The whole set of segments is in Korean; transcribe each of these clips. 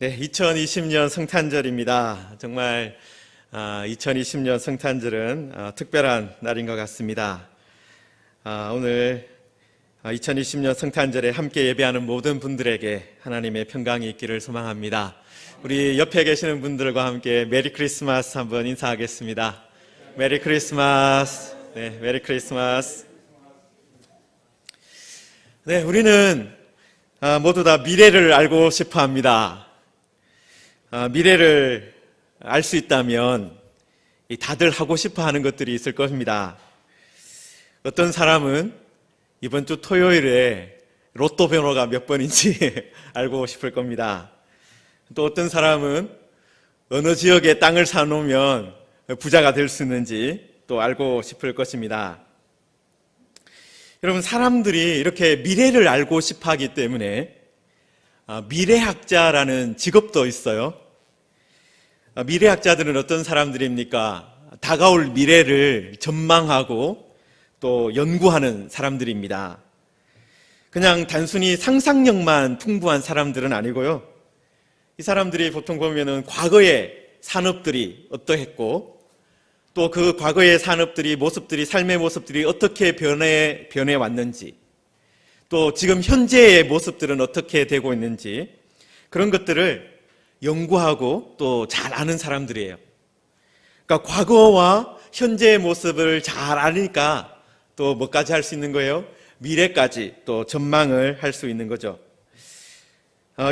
네, 2020년 성탄절입니다. 정말 2020년 성탄절은 특별한 날인 것 같습니다. 오늘 2020년 성탄절에 함께 예배하는 모든 분들에게 하나님의 평강이 있기를 소망합니다. 우리 옆에 계시는 분들과 함께 메리 크리스마스 한번 인사하겠습니다. 메리 크리스마스. 네, 메리 크리스마스. 네, 우리는 모두 다 미래를 알고 싶어 합니다. 미래를 알 수 있다면 다들 하고 싶어 하는 것들이 있을 것입니다. 어떤 사람은 이번 주 토요일에 로또 번호가 몇 번인지 알고 싶을 겁니다. 또 어떤 사람은 어느 지역에 땅을 사놓으면 부자가 될 수 있는지 또 알고 싶을 것입니다. 여러분, 사람들이 이렇게 미래를 알고 싶어 하기 때문에 미래학자라는 직업도 있어요. 미래학자들은 어떤 사람들입니까? 다가올 미래를 전망하고 또 연구하는 사람들입니다. 그냥 단순히 상상력만 풍부한 사람들은 아니고요. 이 사람들이 보통 보면은 과거의 산업들이 어떠했고 또 그 과거의 산업들이 모습들이 삶의 모습들이 어떻게 변해 왔는지 또 지금 현재의 모습들은 어떻게 되고 있는지 그런 것들을 연구하고 또 잘 아는 사람들이에요. 그러니까 과거와 현재의 모습을 잘 아니까 또 뭐까지 할 수 있는 거예요? 미래까지 또 전망을 할 수 있는 거죠.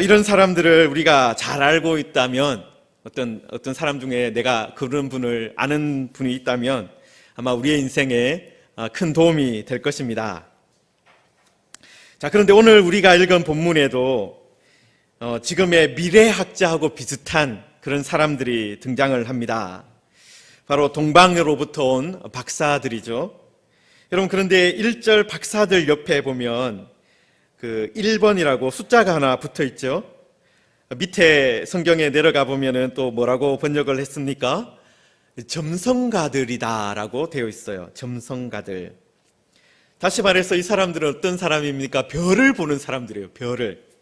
이런 사람들을 우리가 잘 알고 있다면 어떤 사람 중에 내가 그런 분을 아는 분이 있다면 아마 우리의 인생에 큰 도움이 될 것입니다. 자, 그런데 오늘 우리가 읽은 본문에도 지금의 미래학자하고 비슷한 그런 사람들이 등장을 합니다. 바로 동방으로부터 온 박사들이죠. 여러분, 그런데 1절 박사들 옆에 보면 그 1번이라고 숫자가 하나 붙어 있죠. 밑에 성경에 내려가 보면은 또 뭐라고 번역을 했습니까? 점성가들이다라고 되어 있어요. 점성가들. 다시 말해서 이 사람들은 어떤 사람입니까? 별을 보는 사람들이에요. 별을.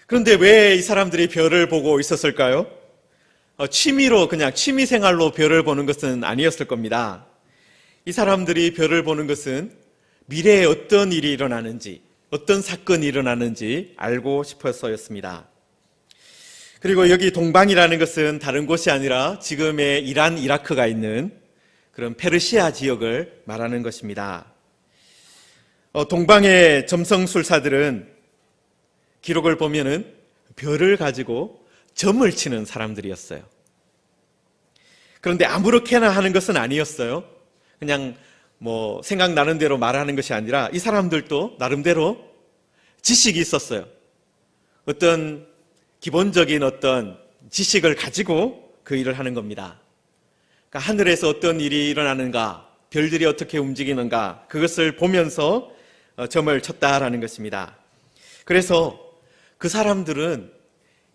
그런데 왜 이 사람들이 별을 보고 있었을까요? 취미로 그냥 취미생활로 별을 보는 것은 아니었을 겁니다. 이 사람들이 별을 보는 것은 미래에 어떤 일이 일어나는지 어떤 사건이 일어나는지 알고 싶어서였습니다. 그리고 여기 동방이라는 것은 다른 곳이 아니라 지금의 이란, 이라크가 있는 그런 페르시아 지역을 말하는 것입니다. 동방의 점성술사들은 기록을 보면은 별을 가지고 점을 치는 사람들이었어요. 그런데 아무렇게나 하는 것은 아니었어요. 그냥 생각나는 대로 말하는 것이 아니라 이 사람들도 나름대로 지식이 있었어요. 어떤 기본적인 어떤 지식을 가지고 그 일을 하는 겁니다. 그러니까 하늘에서 어떤 일이 일어나는가, 별들이 어떻게 움직이는가, 그것을 보면서 점을 쳤다라는 것입니다. 그래서 그 사람들은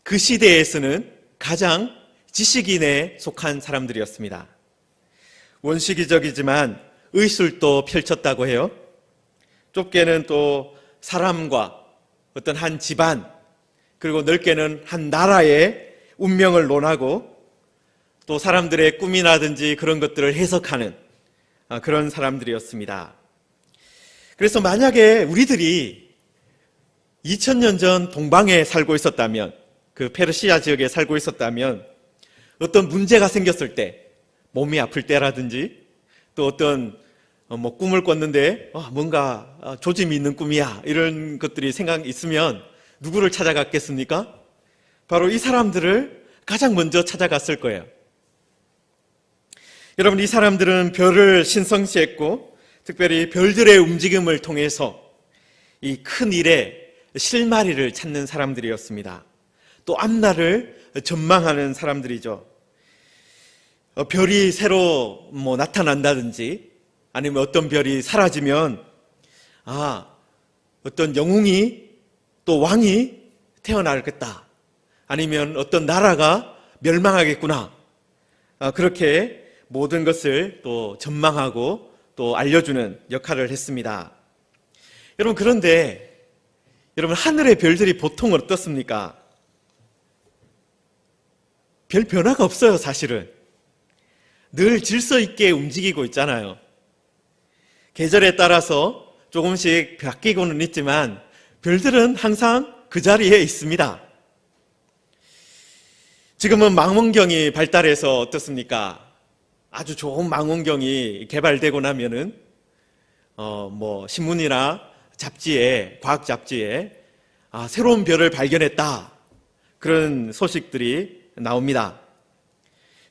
그 시대에서는 가장 지식인에 속한 사람들이었습니다. 원시기적이지만 의술도 펼쳤다고 해요. 좁게는 또 사람과 어떤 한 집안, 그리고 넓게는 한 나라의 운명을 논하고 또 사람들의 꿈이라든지 그런 것들을 해석하는 그런 사람들이었습니다. 그래서 만약에 우리들이 2000년 전 동방에 살고 있었다면, 그 페르시아 지역에 살고 있었다면 어떤 문제가 생겼을 때, 몸이 아플 때라든지 또 어떤 꿈을 꿨는데 뭔가 조짐이 있는 꿈이야, 이런 것들이 생각 있으면 누구를 찾아갔겠습니까? 바로 이 사람들을 가장 먼저 찾아갔을 거예요. 여러분, 이 사람들은 별을 신성시했고 특별히 별들의 움직임을 통해서 이 큰 일에 실마리를 찾는 사람들이었습니다. 또 앞날을 전망하는 사람들이죠. 별이 새로 나타난다든지 아니면 어떤 별이 사라지면 어떤 영웅이 또 왕이 태어나겠다, 아니면 어떤 나라가 멸망하겠구나, 그렇게 모든 것을 또 전망하고 또 알려주는 역할을 했습니다. 여러분, 그런데 여러분, 하늘의 별들이 보통 어떻습니까? 별 변화가 없어요, 사실은. 늘 질서 있게 움직이고 있잖아요. 계절에 따라서 조금씩 바뀌고는 있지만 별들은 항상 그 자리에 있습니다. 지금은 망원경이 발달해서 어떻습니까? 아주 좋은 망원경이 개발되고 나면은 신문이나 잡지에, 과학 잡지에 새로운 별을 발견했다, 그런 소식들이 나옵니다.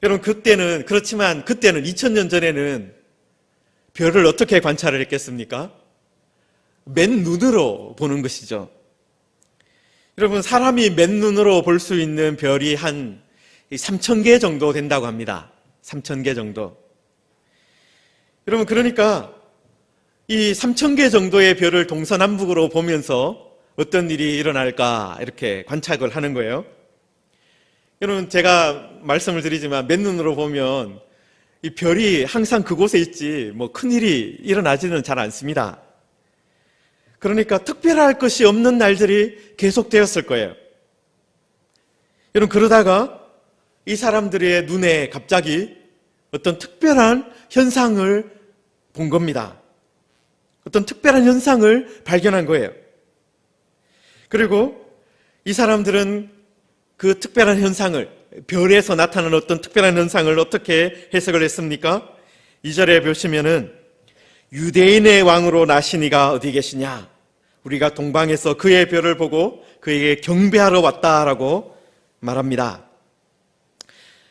여러분, 그렇지만 그때는 2000년 전에는 별을 어떻게 관찰을 했겠습니까? 맨눈으로 보는 것이죠. 여러분, 사람이 맨눈으로 볼 수 있는 별이 한 3000개 정도 된다고 합니다. 3000개 정도. 여러분, 그러니까 이 3000개 정도의 별을 동서남북으로 보면서 어떤 일이 일어날까 이렇게 관찰을 하는 거예요. 여러분, 제가 말씀을 드리지만 맨눈으로 보면 이 별이 항상 그곳에 있지 큰일이 일어나지는 잘 않습니다. 그러니까 특별할 것이 없는 날들이 계속되었을 거예요. 여러분, 그러다가 이 사람들의 눈에 갑자기 어떤 특별한 현상을 본 겁니다. 어떤 특별한 현상을 발견한 거예요. 그리고 이 사람들은 그 특별한 현상을, 별에서 나타나는 어떤 특별한 현상을 어떻게 해석을 했습니까? 2절에 보시면은 유대인의 왕으로 나신 이가 어디 계시냐? 우리가 동방에서 그의 별을 보고 그에게 경배하러 왔다라고 말합니다.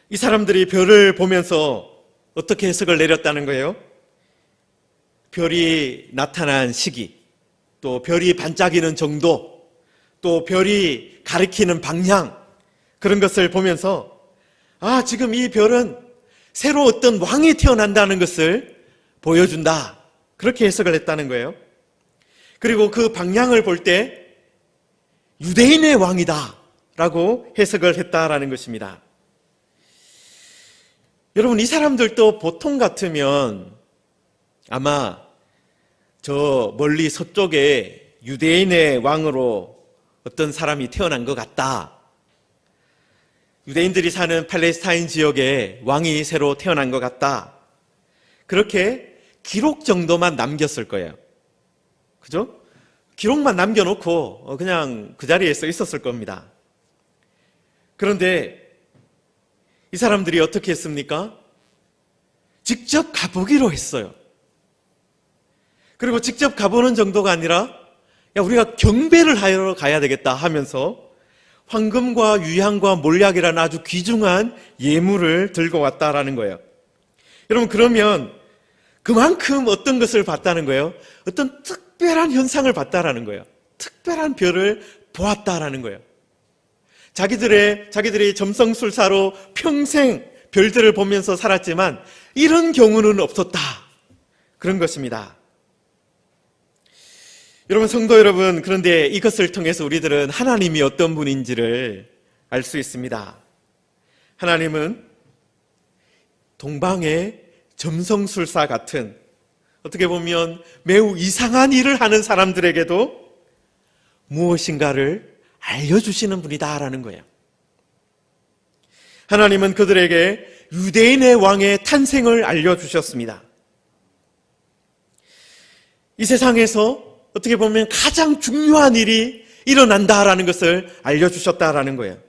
이 사람들이 별을 보면서 어떻게 해석을 내렸다는 거예요? 별이 나타난 시기, 또 별이 반짝이는 정도, 또 별이 가리키는 방향, 그런 것을 보면서 지금 이 별은 새로 어떤 왕이 태어난다는 것을 보여준다, 그렇게 해석을 했다는 거예요. 그리고 그 방향을 볼 때 유대인의 왕이다 라고 해석을 했다라는 것입니다. 여러분, 이 사람들도 보통 같으면 아마 저 멀리 서쪽에 유대인의 왕으로 어떤 사람이 태어난 것 같다, 유대인들이 사는 팔레스타인 지역에 왕이 새로 태어난 것 같다, 그렇게 기록 정도만 남겼을 거예요. 그죠? 기록만 남겨놓고 그냥 그 자리에서 있었을 겁니다. 그런데 이 사람들이 어떻게 했습니까? 직접 가보기로 했어요. 그리고 직접 가보는 정도가 아니라 우리가 경배를 하러 가야 되겠다 하면서 황금과 유향과 몰약이라는 아주 귀중한 예물을 들고 왔다라는 거예요. 여러분, 그러면 그만큼 어떤 것을 봤다는 거예요? 어떤 특별한 현상을 봤다라는 거예요. 특별한 별을 보았다라는 거예요. 자기들이 점성술사로 평생 별들을 보면서 살았지만 이런 경우는 없었다, 그런 것입니다. 여러분, 성도 여러분, 그런데 이것을 통해서 우리들은 하나님이 어떤 분인지를 알 수 있습니다. 하나님은 동방의 점성술사 같은, 어떻게 보면 매우 이상한 일을 하는 사람들에게도 무엇인가를 알려주시는 분이다라는 거예요. 하나님은 그들에게 유대인의 왕의 탄생을 알려주셨습니다. 이 세상에서 어떻게 보면 가장 중요한 일이 일어난다라는 것을 알려주셨다라는 거예요.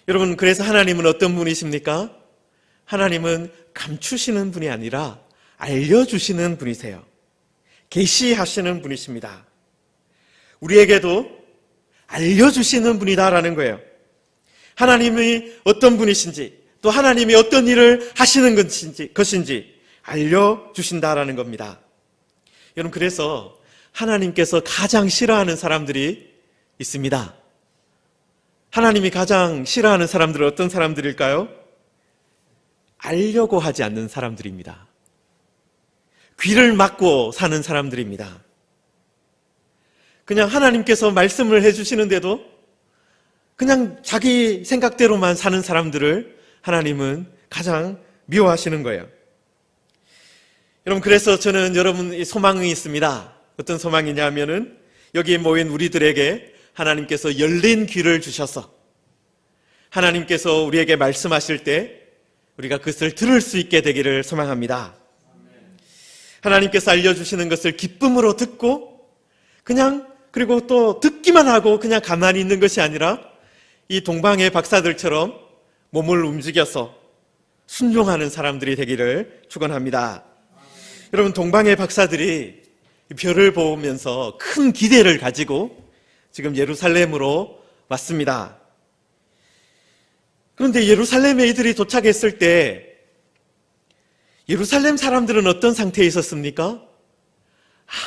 여러분, 그래서 하나님은 어떤 분이십니까? 하나님은 감추시는 분이 아니라 알려주시는 분이세요. 계시하시는 분이십니다. 우리에게도 알려주시는 분이다라는 거예요. 하나님이 어떤 분이신지, 또 하나님이 어떤 일을 하시는 것인지 알려주신다라는 겁니다. 여러분, 그래서 하나님께서 가장 싫어하는 사람들이 있습니다. 하나님이 가장 싫어하는 사람들은 어떤 사람들일까요? 알려고 하지 않는 사람들입니다. 귀를 막고 사는 사람들입니다. 그냥 하나님께서 말씀을 해주시는데도 그냥 자기 생각대로만 사는 사람들을 하나님은 가장 미워하시는 거예요. 여러분, 그래서 저는 여러분 소망이 있습니다. 어떤 소망이냐 하면은 여기에 모인 우리들에게 하나님께서 열린 귀를 주셔서 하나님께서 우리에게 말씀하실 때 우리가 그것을 들을 수 있게 되기를 소망합니다. 하나님께서 알려주시는 것을 기쁨으로 듣고 그리고 또 듣기만 하고 그냥 가만히 있는 것이 아니라 이 동방의 박사들처럼 몸을 움직여서 순종하는 사람들이 되기를 축원합니다. 여러분, 동방의 박사들이 별을 보면서 큰 기대를 가지고 지금 예루살렘으로 왔습니다. 그런데 예루살렘에 이들이 도착했을 때 예루살렘 사람들은 어떤 상태에 있었습니까?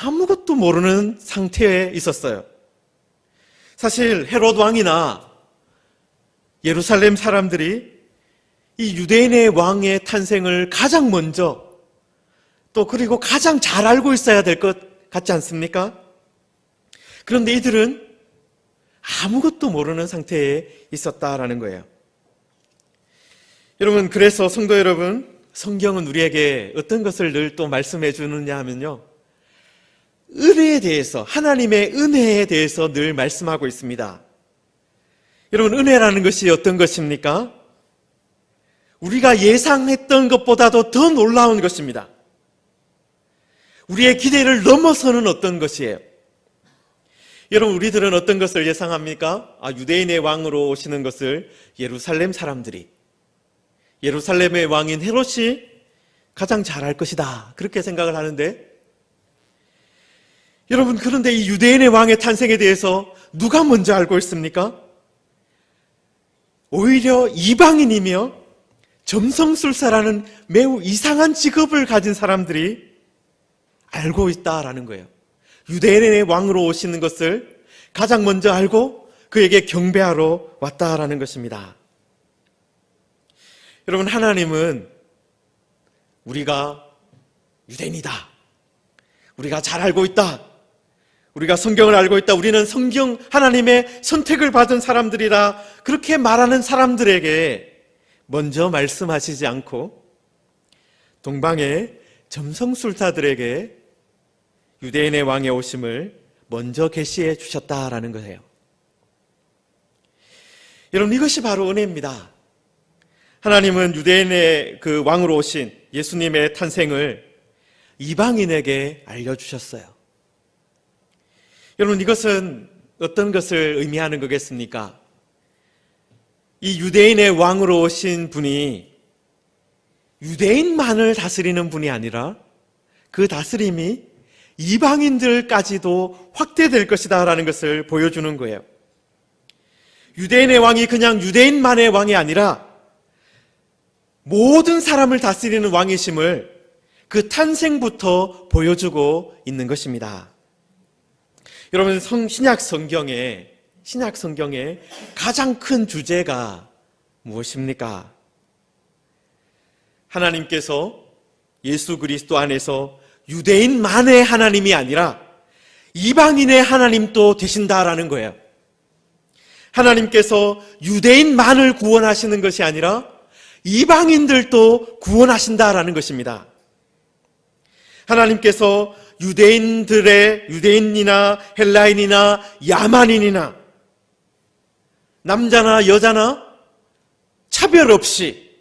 아무것도 모르는 상태에 있었어요. 사실 헤롯 왕이나 예루살렘 사람들이 이 유대인의 왕의 탄생을 가장 먼저 또 그리고 가장 잘 알고 있어야 될 것 같지 않습니까? 그런데 이들은 아무것도 모르는 상태에 있었다라는 거예요. 여러분, 그래서 성도 여러분, 성경은 우리에게 어떤 것을 늘 또 말씀해 주느냐 하면요, 은혜에 대해서, 하나님의 은혜에 대해서 늘 말씀하고 있습니다. 여러분, 은혜라는 것이 어떤 것입니까? 우리가 예상했던 것보다도 더 놀라운 것입니다. 우리의 기대를 넘어서는 어떤 것이에요. 여러분, 우리들은 어떤 것을 예상합니까? 유대인의 왕으로 오시는 것을 예루살렘 사람들이, 예루살렘의 왕인 헤롯이 가장 잘할 것이다, 그렇게 생각을 하는데, 여러분, 그런데 이 유대인의 왕의 탄생에 대해서 누가 먼저 알고 있습니까? 오히려 이방인이며 점성술사라는 매우 이상한 직업을 가진 사람들이 알고 있다라는 거예요. 유대인의 왕으로 오시는 것을 가장 먼저 알고 그에게 경배하러 왔다라는 것입니다. 여러분, 하나님은 우리가 유대인이다, 우리가 잘 알고 있다, 우리가 성경을 알고 있다, 우리는 성경 하나님의 선택을 받은 사람들이라, 그렇게 말하는 사람들에게 먼저 말씀하시지 않고 동방의 점성술사들에게 유대인의 왕의 오심을 먼저 계시해 주셨다라는 거예요. 여러분, 이것이 바로 은혜입니다. 하나님은 유대인의 그 왕으로 오신 예수님의 탄생을 이방인에게 알려주셨어요. 여러분, 이것은 어떤 것을 의미하는 거겠습니까? 이 유대인의 왕으로 오신 분이 유대인만을 다스리는 분이 아니라 그 다스림이 이방인들까지도 확대될 것이다 라는 것을 보여주는 거예요. 유대인의 왕이 그냥 유대인만의 왕이 아니라 모든 사람을 다스리는 왕이심을 그 탄생부터 보여주고 있는 것입니다. 여러분, 신약 성경의 가장 큰 주제가 무엇입니까? 하나님께서 예수 그리스도 안에서 유대인만의 하나님이 아니라 이방인의 하나님도 되신다라는 거예요. 하나님께서 유대인만을 구원하시는 것이 아니라 이방인들도 구원하신다라는 것입니다. 하나님께서 유대인이나 헬라인이나 야만인이나 남자나 여자나 차별 없이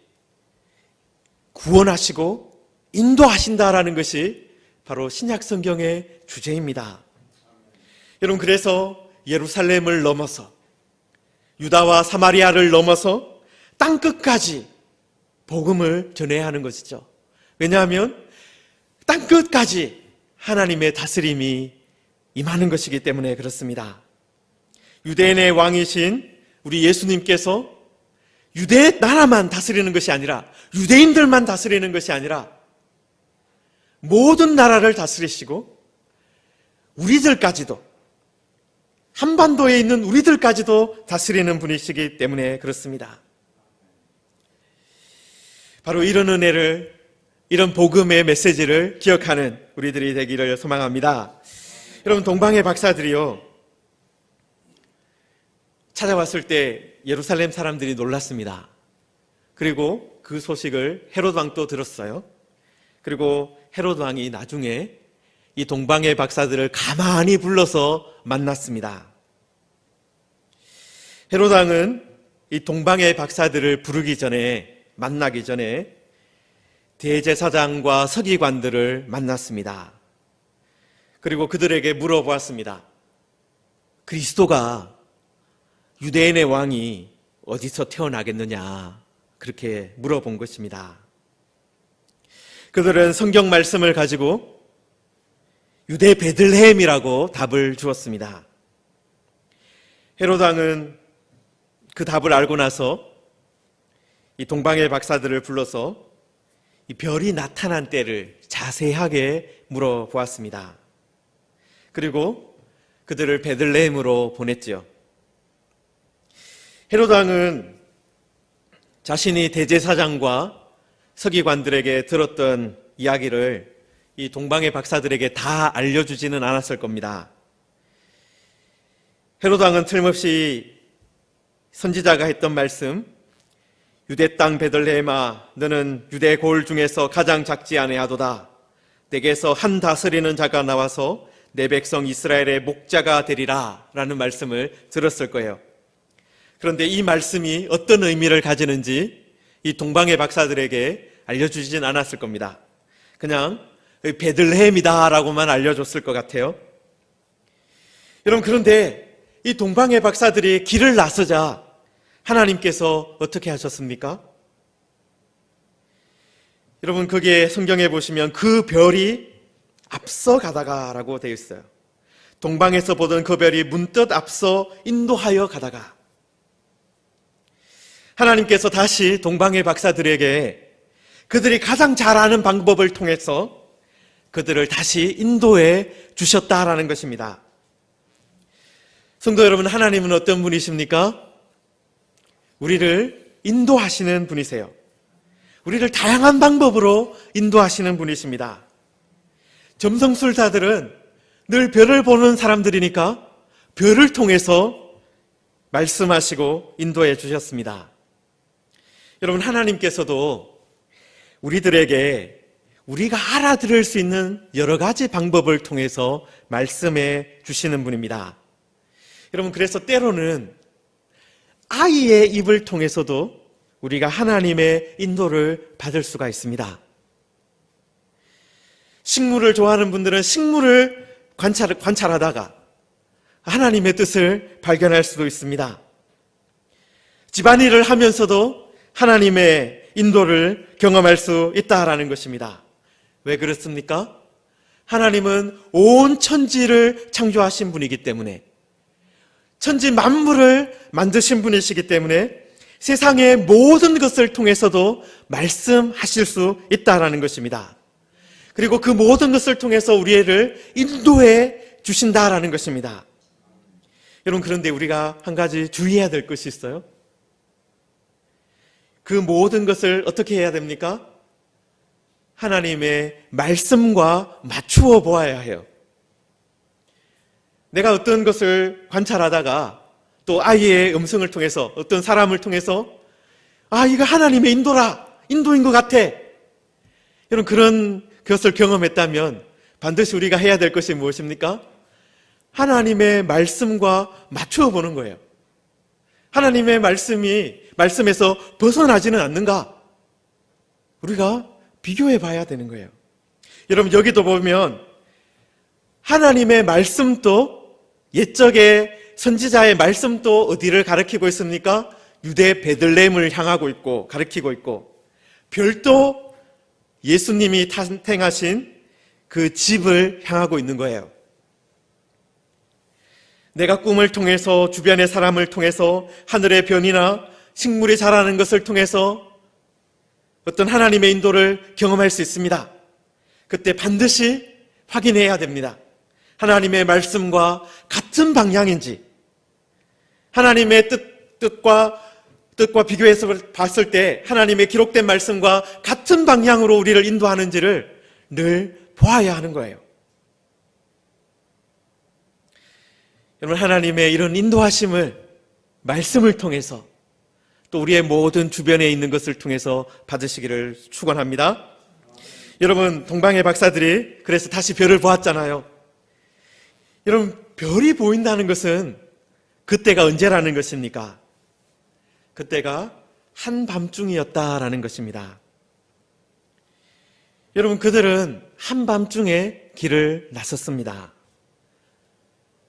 구원하시고 인도하신다라는 것이 바로 신약 성경의 주제입니다. 여러분, 그래서 예루살렘을 넘어서 유다와 사마리아를 넘어서 땅끝까지 복음을 전해야 하는 것이죠. 왜냐하면 땅끝까지 하나님의 다스림이 임하는 것이기 때문에 그렇습니다. 유대인의 왕이신 우리 예수님께서 유대 나라만 다스리는 것이 아니라, 유대인들만 다스리는 것이 아니라 모든 나라를 다스리시고 우리들까지도, 한반도에 있는 우리들까지도 다스리는 분이시기 때문에 그렇습니다. 바로 이런 은혜를, 이런 복음의 메시지를 기억하는 우리들이 되기를 소망합니다. 여러분, 동방의 박사들이요, 찾아왔을 때 예루살렘 사람들이 놀랐습니다. 그리고 그 소식을 헤롯 왕도 들었어요. 그리고 헤롯 왕이 나중에 이 동방의 박사들을 가만히 불러서 만났습니다. 헤롯 왕은 이 동방의 박사들을 부르기 전에, 만나기 전에 대제사장과 서기관들을 만났습니다. 그리고 그들에게 물어보았습니다. 그리스도가 유대인의 왕이 어디서 태어나겠느냐, 그렇게 물어본 것입니다. 그들은 성경 말씀을 가지고 유대 베들레헴이라고 답을 주었습니다. 헤롯 왕은 그 답을 알고 나서 이 동방의 박사들을 불러서 이 별이 나타난 때를 자세하게 물어보았습니다. 그리고 그들을 베들레헴으로 보냈지요. 헤롯 왕은 자신이 대제사장과 서기관들에게 들었던 이야기를 이 동방의 박사들에게 다 알려주지는 않았을 겁니다. 헤롯 왕은 틀림없이 선지자가 했던 말씀, 유대 땅 베들레헴아, 너는 유대 고을 중에서 가장 작지 아니하도다. 내게서 한 다스리는 자가 나와서 내 백성 이스라엘의 목자가 되리라 라는 말씀을 들었을 거예요. 그런데 이 말씀이 어떤 의미를 가지는지 이 동방의 박사들에게 알려주진 않았을 겁니다. 그냥 베들레헴이다 라고만 알려줬을 것 같아요. 여러분, 그런데 이 동방의 박사들이 길을 나서자 하나님께서 어떻게 하셨습니까? 여러분, 거기에 성경에 보시면 그 별이 앞서 가다가 라고 되어 있어요. 동방에서 보던 그 별이 문득 앞서 인도하여 가다가, 하나님께서 다시 동방의 박사들에게 그들이 가장 잘 아는 방법을 통해서 그들을 다시 인도해 주셨다라는 것입니다. 성도 여러분, 하나님은 어떤 분이십니까? 우리를 인도하시는 분이세요. 우리를 다양한 방법으로 인도하시는 분이십니다. 점성술사들은 늘 별을 보는 사람들이니까 별을 통해서 말씀하시고 인도해 주셨습니다. 여러분, 하나님께서도 우리들에게 우리가 알아들을 수 있는 여러 가지 방법을 통해서 말씀해 주시는 분입니다. 여러분, 그래서 때로는 아이의 입을 통해서도 우리가 하나님의 인도를 받을 수가 있습니다. 식물을 좋아하는 분들은 식물을 관찰하다가 하나님의 뜻을 발견할 수도 있습니다. 집안일을 하면서도 하나님의 인도를 경험할 수 있다라는 것입니다. 왜 그렇습니까? 하나님은 온 천지를 창조하신 분이기 때문에, 천지 만물을 만드신 분이시기 때문에 세상의 모든 것을 통해서도 말씀하실 수 있다라는 것입니다. 그리고 그 모든 것을 통해서 우리를 인도해 주신다라는 것입니다. 여러분, 그런데 우리가 한 가지 주의해야 될 것이 있어요. 그 모든 것을 어떻게 해야 됩니까? 하나님의 말씀과 맞추어 보아야 해요. 내가 어떤 것을 관찰하다가 또 아이의 음성을 통해서, 어떤 사람을 통해서 이거 하나님의 인도인 것 같아. 여러분, 그런 것을 경험했다면 반드시 우리가 해야 될 것이 무엇입니까? 하나님의 말씀과 맞추어 보는 거예요. 하나님의 말씀에서 벗어나지는 않는가? 우리가 비교해 봐야 되는 거예요. 여러분, 여기도 보면 하나님의 말씀도, 옛적의 선지자의 말씀도 어디를 가리키고 있습니까? 유대 베들레헴을 향하고 있고 가리키고 있고, 별도 예수님이 탄생하신 그 집을 향하고 있는 거예요. 내가 꿈을 통해서, 주변의 사람을 통해서, 하늘의 변이나 식물이 자라는 것을 통해서 어떤 하나님의 인도를 경험할 수 있습니다. 그때 반드시 확인해야 됩니다. 하나님의 말씀과 같은 방향인지, 하나님의 뜻과 비교해서 봤을 때 하나님의 기록된 말씀과 같은 방향으로 우리를 인도하는지를 늘 보아야 하는 거예요. 여러분, 하나님의 이런 인도하심을 말씀을 통해서, 또 우리의 모든 주변에 있는 것을 통해서 받으시기를 축원합니다. 여러분, 동방의 박사들이 그래서 다시 별을 보았잖아요. 여러분, 별이 보인다는 것은 그때가 언제라는 것입니까? 그때가 한밤중이었다라는 것입니다. 여러분, 그들은 한밤중에 길을 나섰습니다.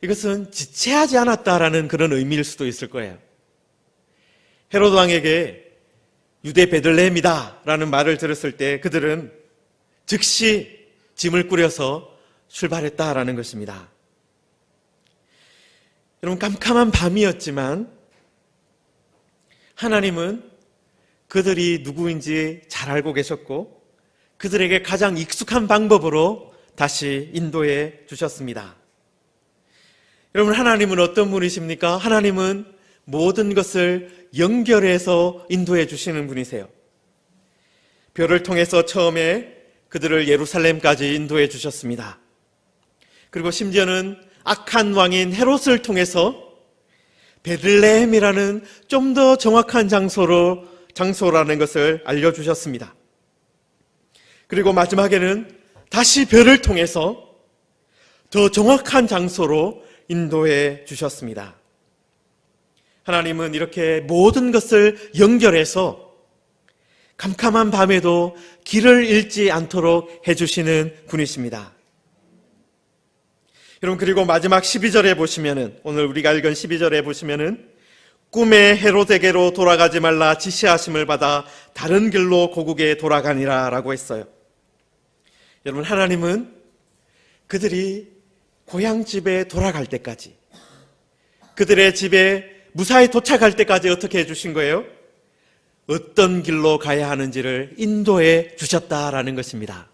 이것은 지체하지 않았다라는 그런 의미일 수도 있을 거예요. 헤로드 왕에게 유대 베들레헴이다 라는 말을 들었을 때 그들은 즉시 짐을 꾸려서 출발했다라는 것입니다. 여러분, 깜깜한 밤이었지만 하나님은 그들이 누구인지 잘 알고 계셨고 그들에게 가장 익숙한 방법으로 다시 인도해 주셨습니다. 여러분, 하나님은 어떤 분이십니까? 하나님은 모든 것을 연결해서 인도해 주시는 분이세요. 별을 통해서 처음에 그들을 예루살렘까지 인도해 주셨습니다. 그리고 심지어는 악한 왕인 헤롯을 통해서 베들레헴이라는 좀 더 정확한 장소라는 것을 알려주셨습니다. 그리고 마지막에는 다시 별을 통해서 더 정확한 장소로 인도해 주셨습니다. 하나님은 이렇게 모든 것을 연결해서 캄캄한 밤에도 길을 잃지 않도록 해주시는 분이십니다. 여러분, 그리고 마지막 12절에 보시면은, 오늘 우리가 읽은 12절에 보시면은 꿈에 헤롯에게로 돌아가지 말라 지시하심을 받아 다른 길로 고국에 돌아가니라 라고 했어요. 여러분, 하나님은 그들이 고향집에 돌아갈 때까지, 그들의 집에 무사히 도착할 때까지 어떻게 해주신 거예요? 어떤 길로 가야 하는지를 인도해 주셨다라는 것입니다.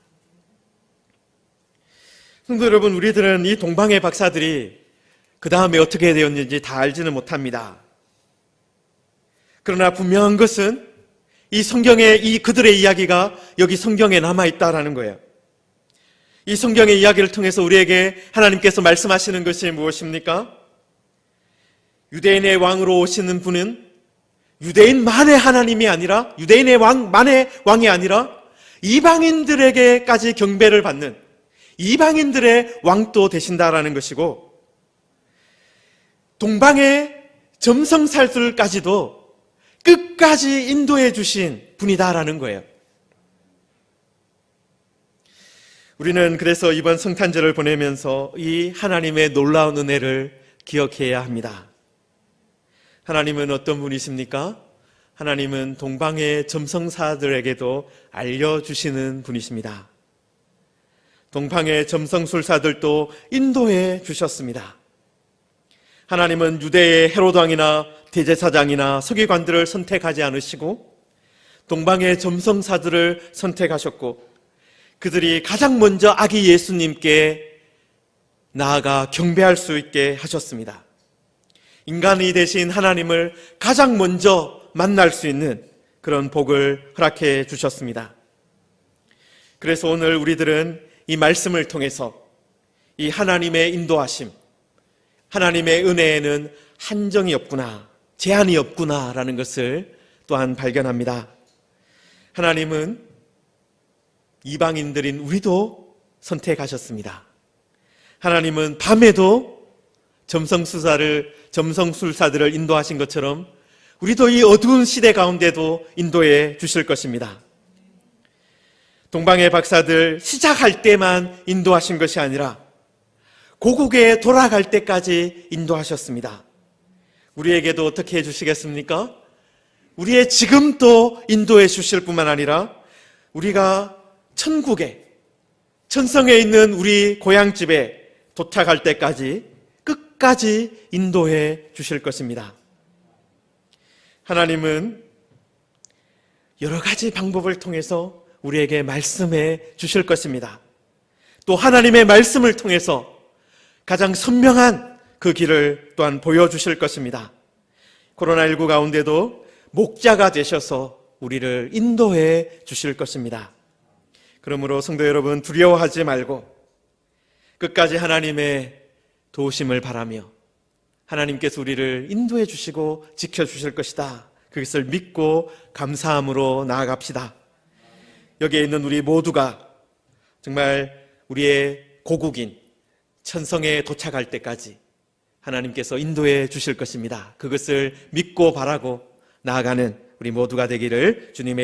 성도 여러분, 우리들은 이 동방의 박사들이 그 다음에 어떻게 되었는지 다 알지는 못합니다. 그러나 분명한 것은 이 성경의 이 그들의 이야기가 여기 성경에 남아있다라는 거예요. 이 성경의 이야기를 통해서 우리에게 하나님께서 말씀하시는 것이 무엇입니까? 유대인의 왕으로 오시는 분은 유대인만의 하나님이 아니라, 유대인의 만의 왕이 아니라 이방인들에게까지 경배를 받는 이방인들의 왕도 되신다라는 것이고, 동방의 점성살들까지도 끝까지 인도해 주신 분이다라는 거예요. 우리는 그래서 이번 성탄절을 보내면서 이 하나님의 놀라운 은혜를 기억해야 합니다. 하나님은 어떤 분이십니까? 하나님은 동방의 점성사들에게도 알려주시는 분이십니다. 동방의 점성술사들도 인도해 주셨습니다. 하나님은 유대의 헤로드 왕이나 대제사장이나 서기관들을 선택하지 않으시고 동방의 점성사들을 선택하셨고, 그들이 가장 먼저 아기 예수님께 나아가 경배할 수 있게 하셨습니다. 인간이 되신 하나님을 가장 먼저 만날 수 있는 그런 복을 허락해 주셨습니다. 그래서 오늘 우리들은 이 말씀을 통해서 이 하나님의 인도하심, 하나님의 은혜에는 한정이 없구나, 제한이 없구나라는 것을 또한 발견합니다. 하나님은 이방인들인 우리도 선택하셨습니다. 하나님은 밤에도 점성술사들을 인도하신 것처럼 우리도 이 어두운 시대 가운데도 인도해 주실 것입니다. 동방의 박사들 시작할 때만 인도하신 것이 아니라 고국에 돌아갈 때까지 인도하셨습니다. 우리에게도 어떻게 해주시겠습니까? 우리의 지금도 인도해 주실 뿐만 아니라 우리가 천국에, 천성에 있는 우리 고향집에 도착할 때까지 끝까지 인도해 주실 것입니다. 하나님은 여러 가지 방법을 통해서 우리에게 말씀해 주실 것입니다. 또 하나님의 말씀을 통해서 가장 선명한 그 길을 또한 보여주실 것입니다. 코로나19 가운데도 목자가 되셔서 우리를 인도해 주실 것입니다. 그러므로 성도 여러분, 두려워하지 말고 끝까지 하나님의 도우심을 바라며 하나님께서 우리를 인도해 주시고 지켜주실 것이다, 그것을 믿고 감사함으로 나아갑시다. 여기에 있는 우리 모두가 정말 우리의 고국인 천성에 도착할 때까지 하나님께서 인도해 주실 것입니다. 그것을 믿고 바라고 나아가는 우리 모두가 되기를 주님의